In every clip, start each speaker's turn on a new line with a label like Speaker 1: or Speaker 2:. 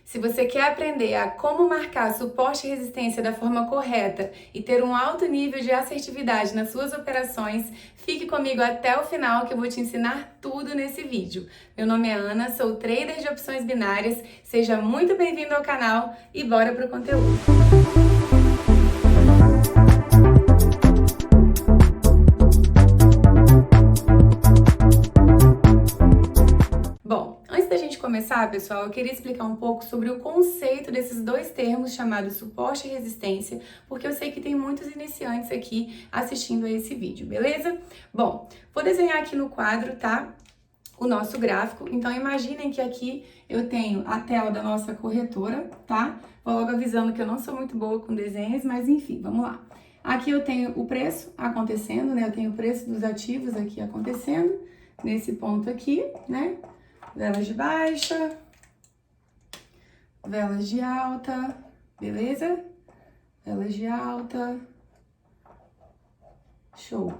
Speaker 1: Se você quer aprender a como marcar suporte e resistência da forma correta e ter um alto nível de assertividade nas suas operações, fique comigo até o final que eu vou te ensinar tudo nesse vídeo. Meu nome é Ana, sou trader de opções binárias, seja muito bem-vindo ao canal e bora pro conteúdo! Começar, pessoal, eu queria explicar um pouco sobre o conceito desses dois termos chamados suporte e resistência, porque eu sei que tem muitos iniciantes aqui assistindo a esse vídeo, beleza? Bom, vou desenhar aqui no quadro, tá? O nosso gráfico. Então, imaginem que aqui eu tenho a tela da nossa corretora, tá? Vou logo avisando que eu não sou muito boa com desenhos, mas enfim, vamos lá. Aqui eu tenho o preço acontecendo, né? Eu tenho o preço dos ativos aqui acontecendo, nesse ponto aqui, né? Velas de baixa, velas de alta, beleza? Velas de alta, show.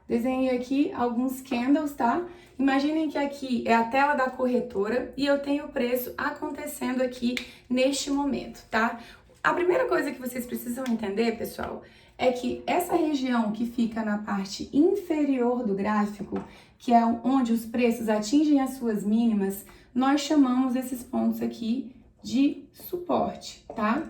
Speaker 1: Desenhei aqui alguns candles, tá? Imaginem que aqui é a tela da corretora e eu tenho o preço acontecendo aqui neste momento, tá? A primeira coisa que vocês precisam entender, pessoal, é que essa região que fica na parte inferior do gráfico, que é onde os preços atingem as suas mínimas, nós chamamos esses pontos aqui de suporte, tá?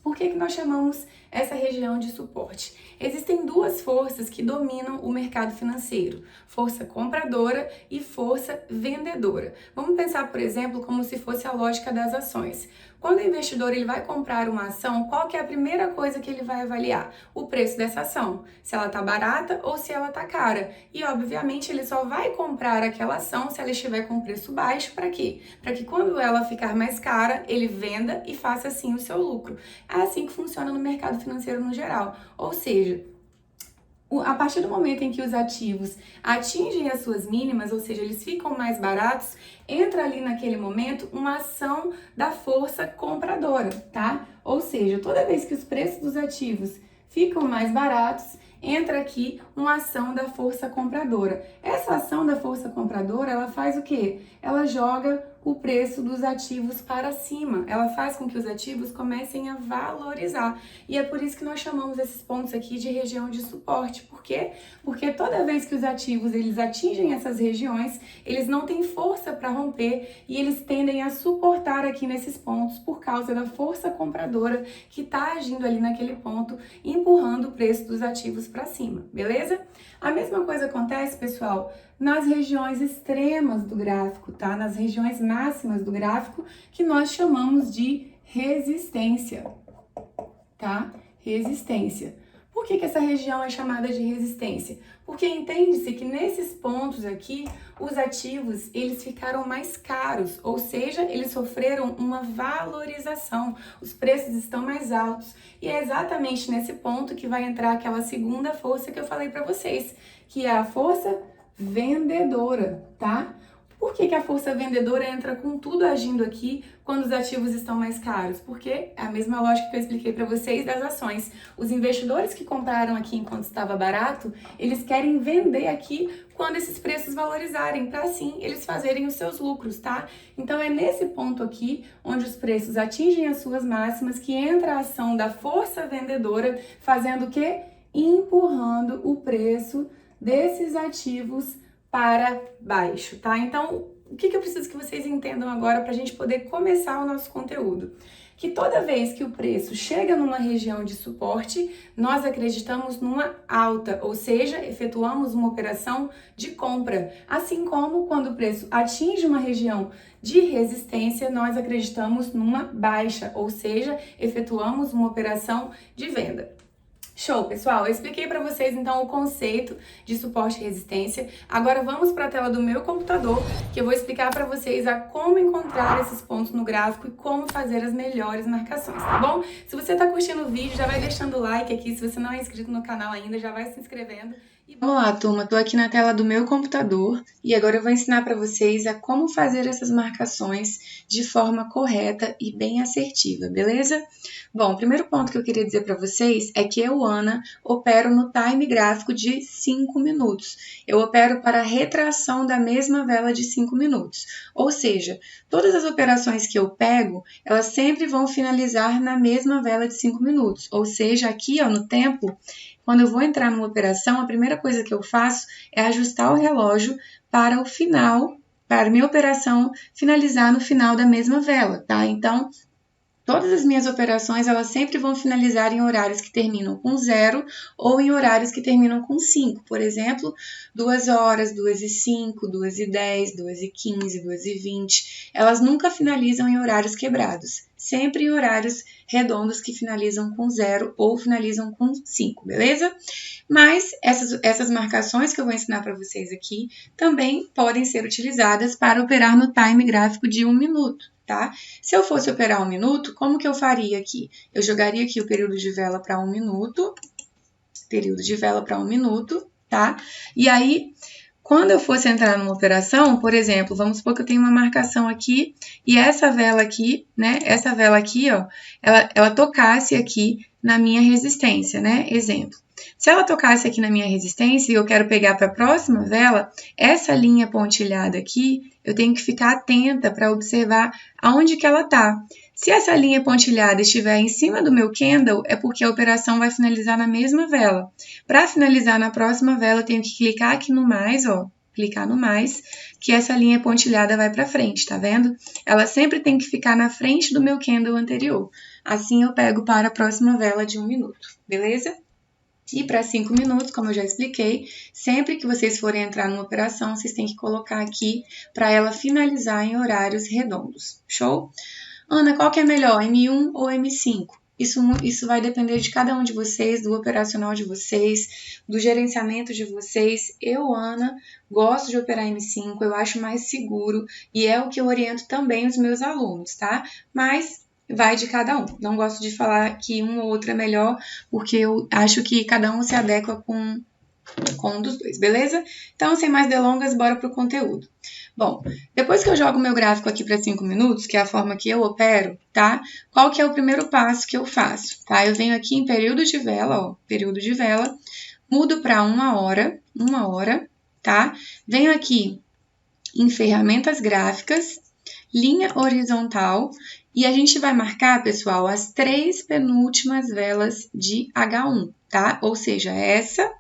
Speaker 1: Por que nós chamamos essa região de suporte? Existem duas forças que dominam o mercado financeiro, força compradora e força vendedora. Vamos pensar, por exemplo, como se fosse a lógica das ações. Quando o investidor ele vai comprar uma ação, qual que é a primeira coisa que ele vai avaliar? O preço dessa ação, se ela está barata ou se ela está cara. E, obviamente, ele só vai comprar aquela ação se ela estiver com preço baixo, para quê? Para que quando ela ficar mais cara, ele venda e faça assim o seu lucro. É assim que funciona no mercado financeiro no geral. Ou seja, a partir do momento em que os ativos atingem as suas mínimas, ou seja, eles ficam mais baratos, entra ali naquele momento uma ação da força compradora, tá? Ou seja, toda vez que os preços dos ativos ficam mais baratos, entra aqui uma ação da força compradora. Essa ação da força compradora, ela faz o quê? Ela joga o preço dos ativos para cima. Ela faz com que os ativos comecem a valorizar. E é por isso que nós chamamos esses pontos aqui de região de suporte. Por quê? Porque toda vez que os ativos eles atingem essas regiões, eles não têm força para romper e eles tendem a suportar aqui nesses pontos por causa da força compradora que está agindo ali naquele ponto, empurrando o preço dos ativos para cima, beleza? A mesma coisa acontece, pessoal, nas regiões extremas do gráfico, tá? Nas regiões máximas do gráfico, que nós chamamos de resistência, tá? Resistência. Por que essa região é chamada de resistência? Porque entende-se que nesses pontos aqui, os ativos, eles ficaram mais caros, ou seja, eles sofreram uma valorização, os preços estão mais altos. E é exatamente nesse ponto que vai entrar aquela segunda força que eu falei para vocês, que é a força vendedora, tá? Por que a força vendedora entra com tudo agindo aqui quando os ativos estão mais caros? Porque é a mesma lógica que eu expliquei para vocês das ações. Os investidores que compraram aqui enquanto estava barato, eles querem vender aqui quando esses preços valorizarem, para assim eles fazerem os seus lucros, tá? Então é nesse ponto aqui, onde os preços atingem as suas máximas, que entra a ação da força vendedora, fazendo o quê? Empurrando o preço desses ativos para baixo, tá? Então, o que eu preciso que vocês entendam agora para a gente poder começar o nosso conteúdo? Que toda vez que o preço chega numa região de suporte, nós acreditamos numa alta, ou seja, efetuamos uma operação de compra. Assim como quando o preço atinge uma região de resistência, nós acreditamos numa baixa, ou seja, efetuamos uma operação de venda. Show, pessoal! Eu expliquei para vocês então o conceito de suporte e resistência. Agora vamos para a tela do meu computador, que eu vou explicar para vocês a como encontrar esses pontos no gráfico e como fazer as melhores marcações, tá bom? Se você está curtindo o vídeo, já vai deixando o like aqui. Se você não é inscrito no canal ainda, já vai se inscrevendo. Vamos lá, turma, estou aqui na tela do meu computador e agora eu vou ensinar para vocês a como fazer essas marcações de forma correta e bem assertiva, beleza? Bom, o primeiro ponto que eu queria dizer para vocês é que eu, Ana, opero no time gráfico de 5 minutos. Eu opero para a retração da mesma vela de 5 minutos. Ou seja, todas as operações que eu pego, elas sempre vão finalizar na mesma vela de 5 minutos. Ou seja, aqui ó, no tempo, quando eu vou entrar numa operação, a primeira coisa que eu faço é ajustar o relógio para o final, para minha operação finalizar no final da mesma vela, tá? Então, todas as minhas operações, elas sempre vão finalizar em horários que terminam com 0 ou em horários que terminam com 5. Por exemplo, 2 horas, 2h05, 2h10, 2h15, 2h20. Elas nunca finalizam em horários quebrados. Sempre em horários redondos que finalizam com 0 ou finalizam com 5, beleza? Mas essas marcações que eu vou ensinar para vocês aqui também podem ser utilizadas para operar no time gráfico de 1 minuto. Tá? Se eu fosse operar 1 minuto, como que eu faria aqui? Eu jogaria aqui o período de vela para 1 minuto, tá? E aí, quando eu fosse entrar numa operação, por exemplo, vamos supor que eu tenho uma marcação aqui e essa vela aqui, né? Essa vela aqui, ó, ela tocasse aqui na minha resistência, né? Exemplo. Se ela tocasse aqui na minha resistência e eu quero pegar para a próxima vela, essa linha pontilhada aqui, eu tenho que ficar atenta para observar aonde que ela está. Se essa linha pontilhada estiver em cima do meu candle, é porque a operação vai finalizar na mesma vela. Para finalizar na próxima vela, eu tenho que clicar aqui no mais, ó, clicar no mais, que essa linha pontilhada vai para frente, tá vendo? Ela sempre tem que ficar na frente do meu candle anterior. Assim eu pego para a próxima vela de 1 minuto, beleza? E para 5 minutos, como eu já expliquei, sempre que vocês forem entrar numa operação, vocês têm que colocar aqui para ela finalizar em horários redondos. Show? Ana, qual que é melhor, M1 ou M5? Isso vai depender de cada um de vocês, do operacional de vocês, do gerenciamento de vocês. Eu, Ana, gosto de operar M5, eu acho mais seguro e é o que eu oriento também os meus alunos, tá? Mas vai de cada um. Não gosto de falar que um ou outro é melhor, porque eu acho que cada um se adequa com um dos dois, beleza? Então, sem mais delongas, bora pro conteúdo. Bom, depois que eu jogo meu gráfico aqui para 5 minutos, que é a forma que eu opero, tá? Qual que é o primeiro passo que eu faço, tá? Eu venho aqui em período de vela, ó, período de vela, mudo para 1 hora, tá? Venho aqui em ferramentas gráficas, linha horizontal, e a gente vai marcar, pessoal, as 3 penúltimas velas de H1, tá? Ou seja, essa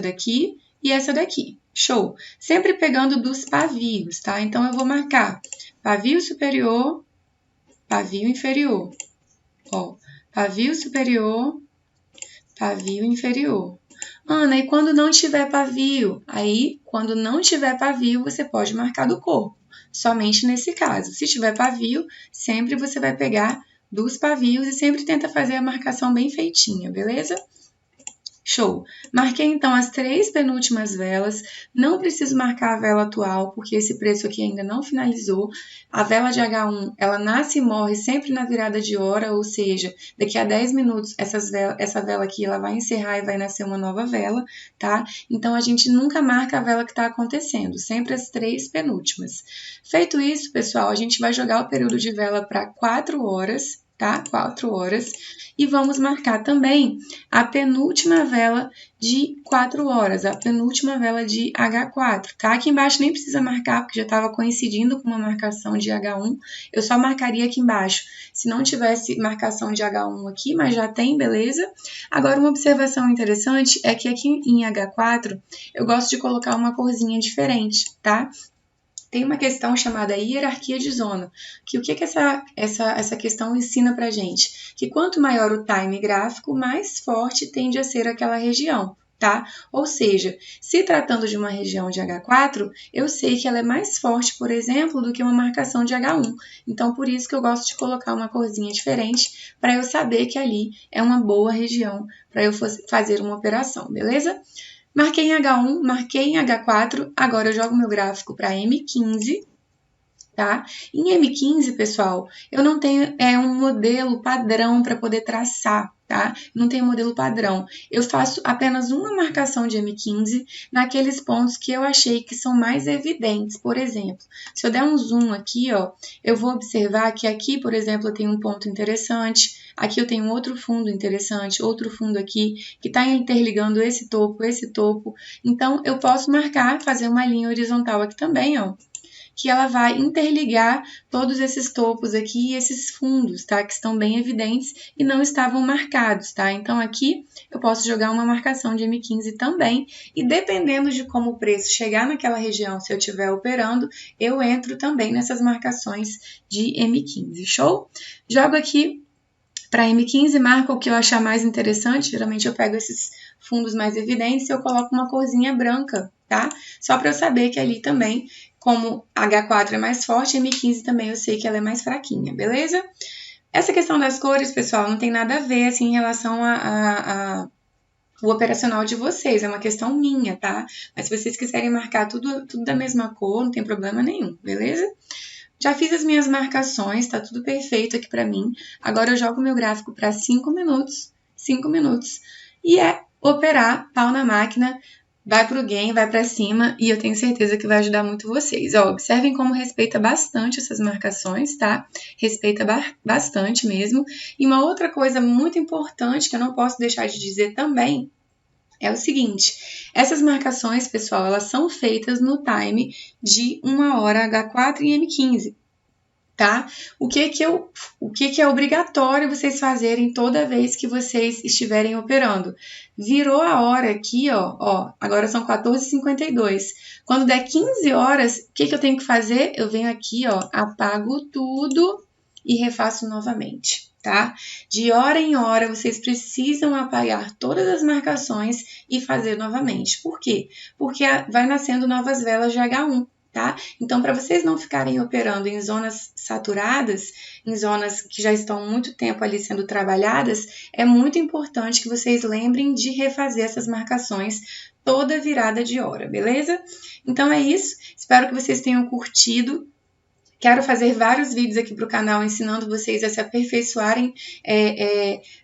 Speaker 1: daqui e essa daqui. Show! Sempre pegando dos pavios, tá? Então, eu vou marcar pavio superior, pavio inferior. Ó, pavio superior, pavio inferior. Ana, e quando não tiver pavio? Aí, quando não tiver pavio, você pode marcar do corpo. Somente nesse caso. Se tiver pavio, sempre você vai pegar dos pavios e sempre tenta fazer a marcação bem feitinha, beleza? Show! Marquei então as 3 penúltimas velas, não preciso marcar a vela atual, porque esse preço aqui ainda não finalizou. A vela de H1, ela nasce e morre sempre na virada de hora, ou seja, daqui a 10 minutos essa vela aqui ela vai encerrar e vai nascer uma nova vela, tá? Então, a gente nunca marca a vela que está acontecendo, sempre as 3 penúltimas. Feito isso, pessoal, a gente vai jogar o período de vela para 4 horas, tá? 4 horas. E vamos marcar também a penúltima vela de 4 horas, a penúltima vela de H4, tá? Aqui embaixo nem precisa marcar, porque já estava coincidindo com uma marcação de H1. Eu só marcaria aqui embaixo, se não tivesse marcação de H1 aqui, mas já tem, beleza? Agora, uma observação interessante é que aqui em H4, eu gosto de colocar uma corzinha diferente, tá? Tem uma questão chamada hierarquia de zona, que o que essa questão ensina pra gente? Que quanto maior o time gráfico, mais forte tende a ser aquela região, tá? Ou seja, se tratando de uma região de H4, eu sei que ela é mais forte, por exemplo, do que uma marcação de H1. Então, por isso que eu gosto de colocar uma corzinha diferente, para eu saber que ali é uma boa região para eu fazer uma operação, beleza? Marquei em H1, marquei em H4, agora eu jogo meu gráfico para M15 tá? Em M15, pessoal, eu não tenho um modelo padrão para poder traçar, tá? Não tem modelo padrão. Eu faço apenas uma marcação de M15 naqueles pontos que eu achei que são mais evidentes. Por exemplo, se eu der um zoom aqui, ó, eu vou observar que aqui, por exemplo, eu tenho um ponto interessante, aqui eu tenho outro fundo interessante, outro fundo aqui, que está interligando esse topo. Então, eu posso marcar, fazer uma linha horizontal aqui também, ó, que ela vai interligar todos esses topos aqui e esses fundos, tá? Que estão bem evidentes e não estavam marcados, tá? Então, aqui eu posso jogar uma marcação de M15 também e dependendo de como o preço chegar naquela região, se eu estiver operando, eu entro também nessas marcações de M15, show? Jogo aqui para M15, marco o que eu achar mais interessante, geralmente eu pego esses fundos mais evidentes e eu coloco uma corzinha branca, tá? Só para eu saber que ali também, como H4 é mais forte, M15 também eu sei que ela é mais fraquinha, beleza? Essa questão das cores, pessoal, não tem nada a ver, assim, em relação o operacional de vocês, é uma questão minha, tá? Mas se vocês quiserem marcar tudo da mesma cor, não tem problema nenhum, beleza? Já fiz as minhas marcações, tá tudo perfeito aqui pra mim. Agora eu jogo meu gráfico para 5 minutos, e é operar, pau na máquina, vai pro gain, vai pra cima, e eu tenho certeza que vai ajudar muito vocês. Ó, observem como respeita bastante essas marcações, tá? Respeita bastante mesmo. E uma outra coisa muito importante que eu não posso deixar de dizer também é o seguinte, essas marcações, pessoal, elas são feitas no time de 1 hora H4 e M15, tá? O que é obrigatório vocês fazerem toda vez que vocês estiverem operando? Virou a hora aqui, ó, agora são 14h52. Quando der 15 horas, o que eu tenho que fazer? Eu venho aqui, ó, apago tudo e refaço novamente, tá? De hora em hora, vocês precisam apagar todas as marcações e fazer novamente. Por quê? Porque vai nascendo novas velas de H1, tá? Então, para vocês não ficarem operando em zonas saturadas, em zonas que já estão muito tempo ali sendo trabalhadas, é muito importante que vocês lembrem de refazer essas marcações toda virada de hora, beleza? Então é isso, espero que vocês tenham curtido. Quero fazer vários vídeos aqui para o canal ensinando vocês a se aperfeiçoarem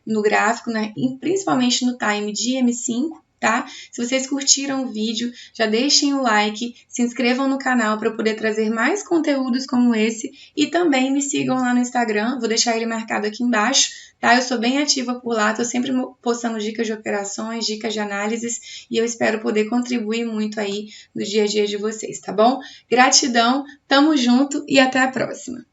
Speaker 1: no gráfico, né? Principalmente no time de M5, tá? Se vocês curtiram o vídeo, já deixem o like, se inscrevam no canal para eu poder trazer mais conteúdos como esse e também me sigam lá no Instagram, vou deixar ele marcado aqui embaixo, tá? Eu sou bem ativa por lá, tô sempre postando dicas de operações, dicas de análises e eu espero poder contribuir muito aí no dia a dia de vocês, tá bom? Gratidão, tamo junto e até a próxima!